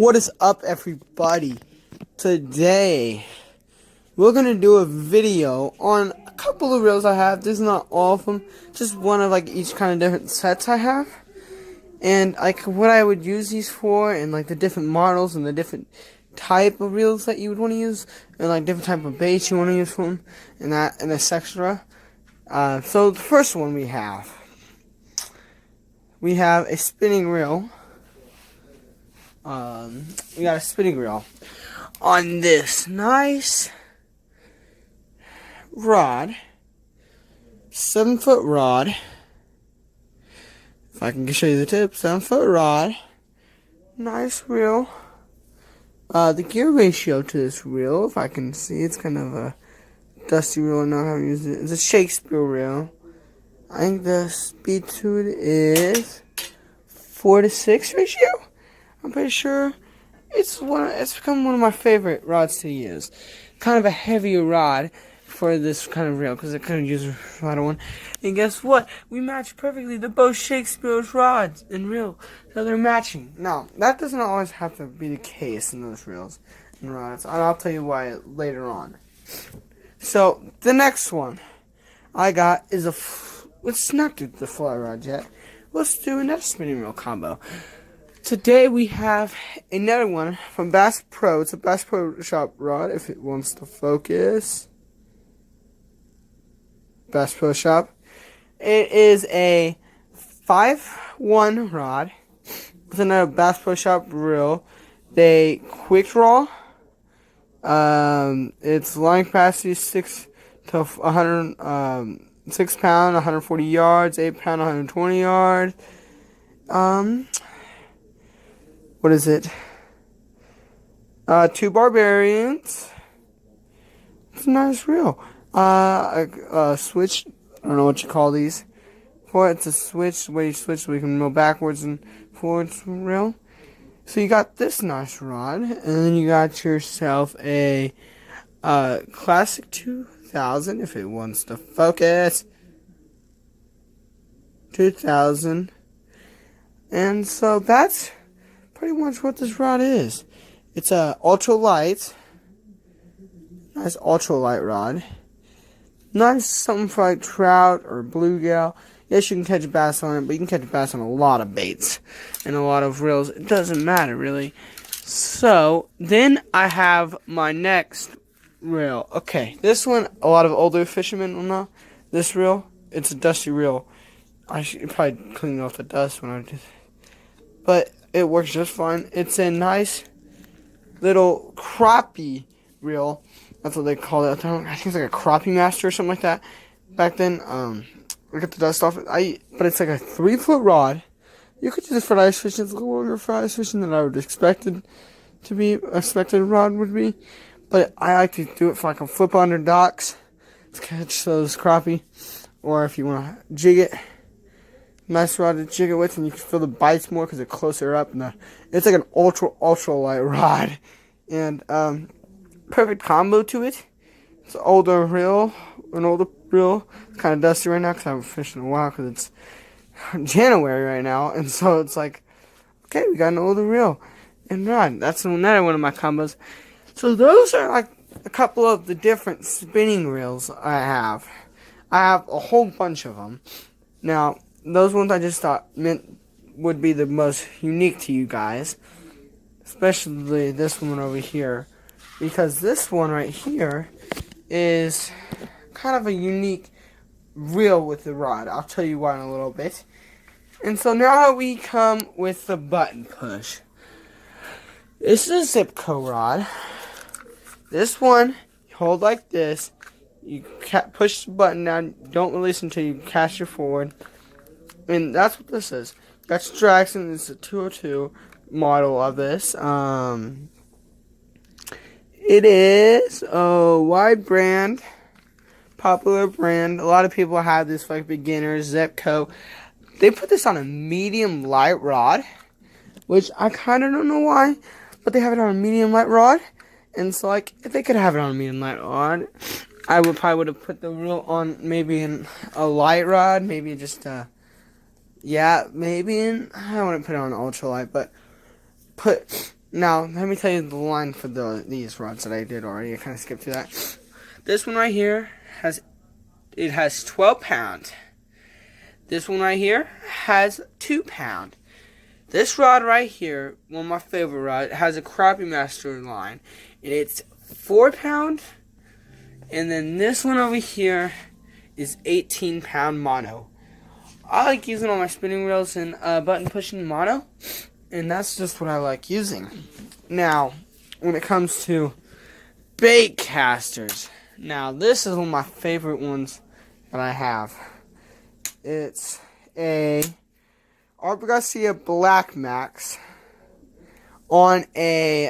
What is up, everybody? Today we're gonna do a video on a couple of reels I have. This is not all of them, just one of like each kind of different sets I have, and like what I would use these for, and like the different models and the different type of reels that you would want to use, and like different type of baits you want to use for them, and that and etc. So the first one we have a spinning reel. We got a spinning reel on this nice rod, 7-foot rod. If I can show you the tip, 7-foot rod, nice reel. The gear ratio to this reel, if I can see, it's kind of a dusty reel. I know how to use it. It's a Shakespeare reel. I think the speed to it is 4:6 ratio. I'm pretty sure it's become one of my favorite rods to use. Kind of a heavier rod for this kind of reel because I couldn't use a lighter one. And guess what? We match perfectly. They're both Shakespeare's rods and reel, so they're matching. Now that doesn't always have to be the case in those reels and rods, and I'll tell you why later on. So the next one I got is let's not do the fly rod yet. Let's do another spinning reel combo. Today we have another one from Bass Pro. It's a Bass Pro Shop rod, if it wants to focus. Bass Pro Shop. It is a 5-1 rod with another Bass Pro Shop reel. They quick draw. Its line capacity is 6 to 100, 6 pound, 140 yards, 8 pound, 120 yards. What is it? 2 Barbarians. It's a nice reel. A switch. I don't know what you call these. It's a switch. Where you switch so we can go backwards and forwards reel. So you got this nice rod, and then you got yourself a Classic 2000 if it wants to focus. 2000. And so that's pretty much what this rod is. It's a ultralight, nice ultralight rod. Nice something for like trout or bluegill. Yes, you can catch a bass on it, but you can catch a bass on a lot of baits and a lot of reels. It doesn't matter really. So then I have my next reel. Okay, this one a lot of older fishermen will know. This reel, it's a dusty reel. I should probably clean off the dust when I do, but it works just fine. It's a nice little crappie reel. That's what they call it. I think it's like a crappie master or something like that. Back then, we get the dust off it. But it's like a 3-foot rod. You could use it for ice fishing. It's a little longer for ice fishing than I would expected a rod would be. But I like to do it for like a flip under docks to catch those crappie, or if you want to jig it. Nice rod to jig it with, and you can feel the bites more because they're closer up. And it's like an ultra light rod, and perfect combo to it. It's an older reel. It's kind of dusty right now because I haven't fished in a while because it's January right now, and so it's like, okay, we got an older reel and rod. That's another one of my combos. So those are like a couple of the different spinning reels I have. I have a whole bunch of them. Now, those ones I just thought would be the most unique to you guys, especially this one over here, because this one right here is kind of a unique reel with the rod. I'll tell you why in a little bit. And so now we come with the button push. This is a Zipco rod. This one, you hold like this. You push the button down. Don't release until you cast your forward. And that's what this is. That's Draxxon. It's a 202 model of this. It is a wide brand, popular brand. A lot of people have this for like beginners. Zipco. They put this on a medium light rod, which I kind of don't know why, but they have it on a medium light rod. And so like, if they could have it on a medium light rod, I would have put the reel on maybe in a light rod, maybe just yeah, maybe I wouldn't put it on ultralight, but put Now, let me tell you the line for these rods that I did already. I kind of skipped through that. This one right here has 12 pound. This one right here has 2 pound. This rod right here, one of my favorite rods, has a Crappie Master line, and it's 4 pound. And then this one over here is 18 pound mono. I like using all my spinning reels and button pushing mono, and that's just what I like using. Now, when it comes to bait casters, now this is one of my favorite ones that I have. It's a Art Garcia Black Max on a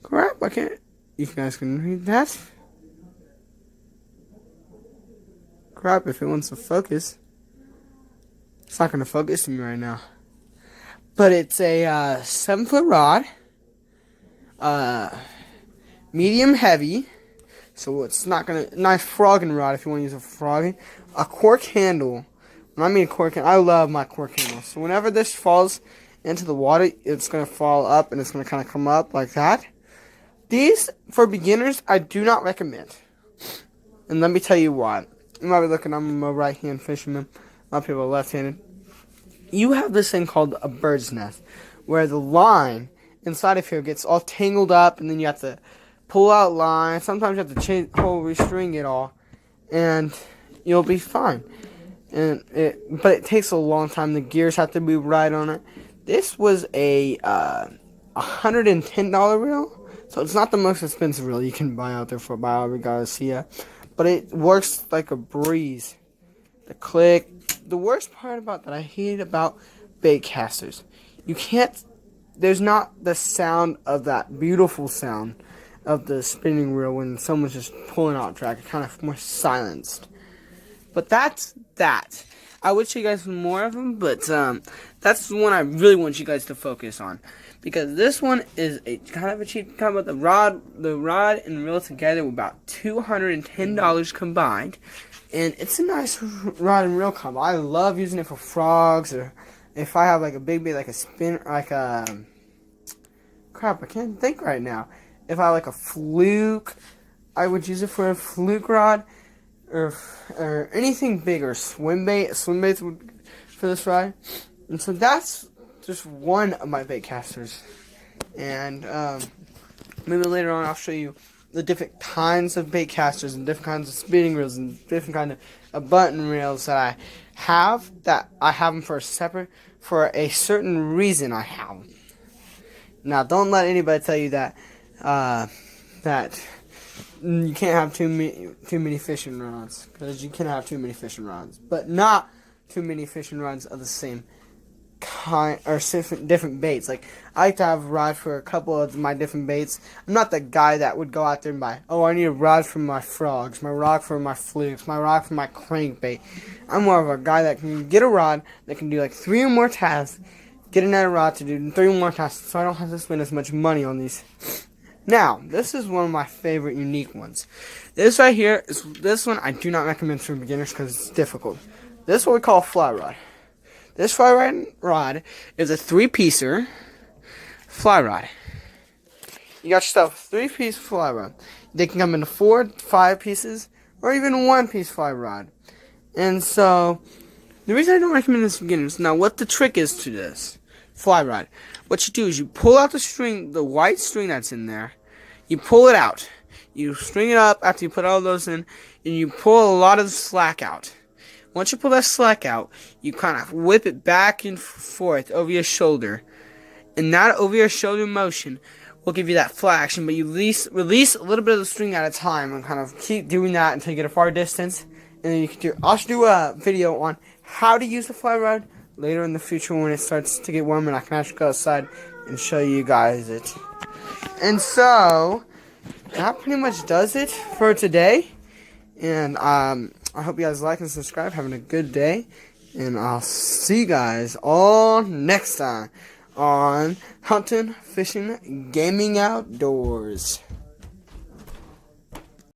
crap. I can't. You guys can read that. Crap! If it wants to focus, it's not going to focus to me right now. But it's a 7-foot rod, medium heavy. So it's not gonna, nice frogging rod if you want to use a frogging. A cork handle. When I mean cork handle, I love my cork handle. So whenever this falls into the water, it's gonna fall up and it's gonna kind of come up like that. These, for beginners, I do not recommend. And let me tell you why. You might be looking, I'm a right-hand fisherman. A lot of people are left-handed. You have this thing called a bird's nest, where the line inside of here gets all tangled up, and then you have to pull out line. Sometimes you have to change, restring it all, and you'll be fine. But it takes a long time. The gears have to be right on it. This was a $110 reel, so it's not the most expensive reel you can buy out there for Art Garcia, but it works like a breeze. The click. The worst part about that I hate about bait casters, there's not the sound of that beautiful sound of the spinning reel when someone's just pulling out drag. It's kind of more silenced. But that's that. I would show you guys more of them, but that's the one I really want you guys to focus on, because this one is a kind of a cheap combo. The rod and reel together were about $210 combined, and it's a nice rod and reel combo. I love using it for frogs, or if I have like a big bait, like a spin, like a crap. I can't think right now. If I like a fluke, I would use it for a fluke rod, or anything bigger. Swim baits would for this rod. And so that's just one of my bait casters. And maybe later on I'll show you the different kinds of bait casters and different kinds of spinning reels and different kind of button reels that I have. That I have them for a certain reason. I have them. Now, don't let anybody tell you that you can't have too many fishing rods, because you can have too many fishing rods, but not too many fishing rods of the same kind or different baits. Like, I like to have a rod for a couple of my different baits. I'm not the guy that would go out there and buy, I need a rod for my frogs, my rod for my flukes, my rod for my crankbait. I'm more of a guy that can get a rod that can do like 3 or more tasks, get another rod to do 3 or more tasks, so I don't have to spend as much money on these. Now, this is one of my favorite unique ones. This right here, this one I do not recommend for beginners because it's difficult. This is what we call a fly rod. This fly rod is a 3-piecer fly rod. You got yourself a 3-piece fly rod. They can come into 4, 5 pieces, or even a 1-piece fly rod. And so, the reason I don't recommend this for beginners, now what the trick is to this fly rod, what you do is you pull out the string, the white string that's in there, you pull it out, you string it up after you put all those in, and you pull a lot of the slack out. Once you pull that slack out, you kind of whip it back and forth over your shoulder, and that over your shoulder motion will give you that fly action, but you release a little bit of the string at a time and kind of keep doing that until you get a far distance, and then you can I'll do a video on how to use the fly rod later in the future when it starts to get warmer and I can actually go outside and show you guys it. And so, that pretty much does it for today. And I hope you guys like and subscribe. Having a good day. And I'll see you guys all next time on Hunting, Fishing, Gaming Outdoors.